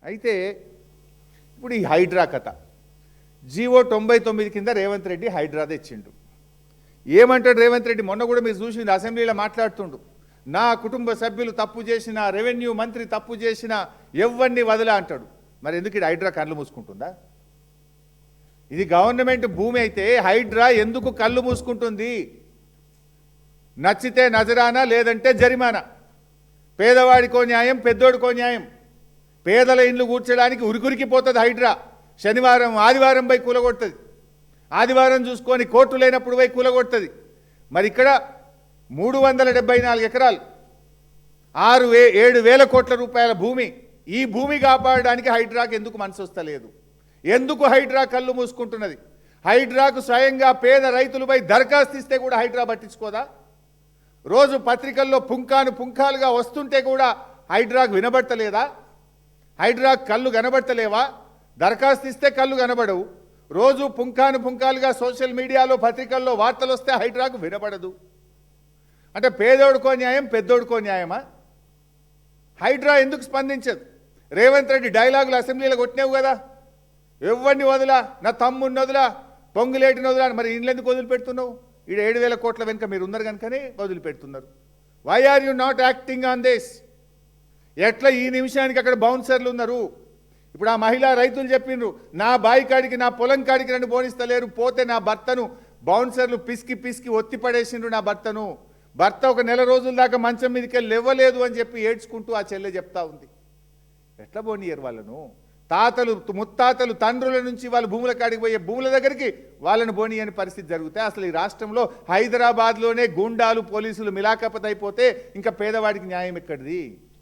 అయితే ఇప్పుడు ఈ హైడ్రా కథ జీవో 99 కింద రేవంత్ రెడ్డి హైడ్రా తెచ్చిండు. ఏమంటాడు రేవంత్ రెడ్డి? మొన్న కూడా మీరు చూసిండు, అసెంబ్లీలో మాట్లాడుతుండు, నా కుటుంబ సభ్యులు తప్పు చేసిన, రెవెన్యూ మంత్రి తప్పు చేసిన ఎవరిని వదలా అంటాడు. మరి ఎందుకు ఇది హైడ్రా కళ్ళు మూసుకుంటుందా? ఇది గవర్నమెంట్ భూమి అయితే హైడ్రా ఎందుకు కళ్ళు మూసుకుంటుంది? నచ్చితే నజరానా, లేదంటే జరిమానా. పేదవాడికో న్యాయం, పెద్దోడికో న్యాయం. పేదల ఇండ్లు కూర్చోడానికి ఉరికురికిపోతుంది హైడ్రా. శనివారం ఆదివారం పోయి కూలగొడుతుంది, ఆదివారం చూసుకొని కోర్టు లేనప్పుడు పోయి కూలగొడుతుంది. మరి ఇక్కడ 374 ఎకరాలు 7,000 కోట్ల రూపాయల భూమి. ఈ భూమి కాపాడడానికి హైడ్రాకు ఎందుకు మనసు వస్తలేదు? ఎందుకు హైడ్రా కళ్ళు మూసుకుంటున్నది? హైడ్రాకు స్వయంగా పేద రైతులపై దరఖాస్తు ఇస్తే కూడా హైడ్రా పట్టించుకోదా? రోజు పత్రికల్లో పుంఖాలుగా వస్తుంటే కూడా హైడ్రాకు వినబడతలేదా? హైడ్రాకు కళ్ళు కనబడతలేవా? దరఖాస్తు ఇస్తే కళ్ళు కనబడవు. రోజు పుంఖాలుగా సోషల్ మీడియాలో పత్రికల్లో వార్తలు వస్తే హైడ్రాకు వినబడదు. అంటే పేదోడుకో న్యాయం, పెద్దోడుకో న్యాయమా? హైడ్రా ఎందుకు స్పందించదు? రేవంత్ రెడ్డి డైలాగులు అసెంబ్లీలో కొట్టినావు కదా, ఎవరిని వదిలా, నా తమ్ముడిని వదిలా, పొంగులేటిని వదిలా. మరి ఇండ్లు ఎందుకు వదిలిపెడుతున్నావు? ఈ 7,000 కోట్ల వెనుక మీరు ఉన్నారు కనుకనే వదిలిపెడుతున్నారు. Why are you not acting on this? ఎట్లా ఈ నిమిషానికి అక్కడ బౌన్సర్లు ఉన్నారు? ఇప్పుడు ఆ మహిళా రైతులు చెప్పిండ్రు, నా బాయి కాడికి, నా పొలం కాడికి నన్ను పోనిస్తలేరు, పోతే నా భర్తను బౌన్సర్లు పిసికి ఒత్తి పడేసిండ్రు. నా భర్త ఒక నెల రోజుల దాకా మంచం మీదకి వెళ్ళి లేవలేదు అని చెప్పి ఏడ్చుకుంటూ ఆ చెల్లె చెప్తా ఉంది. ఎట్లా పోనీయరు వాళ్ళను? తాతలు ముత్తాతలు తండ్రుల నుంచి వాళ్ళ భూముల కాడికి పోయే భూముల దగ్గరికి వాళ్ళను పోనీయని పరిస్థితి జరుగుతాయి. అసలు ఈ రాష్ట్రంలో హైదరాబాద్లోనే గూండాలు పోలీసులు మిలాఖపత్ అయిపోతే ఇంకా పేదవాడికి న్యాయం ఎక్కడిది?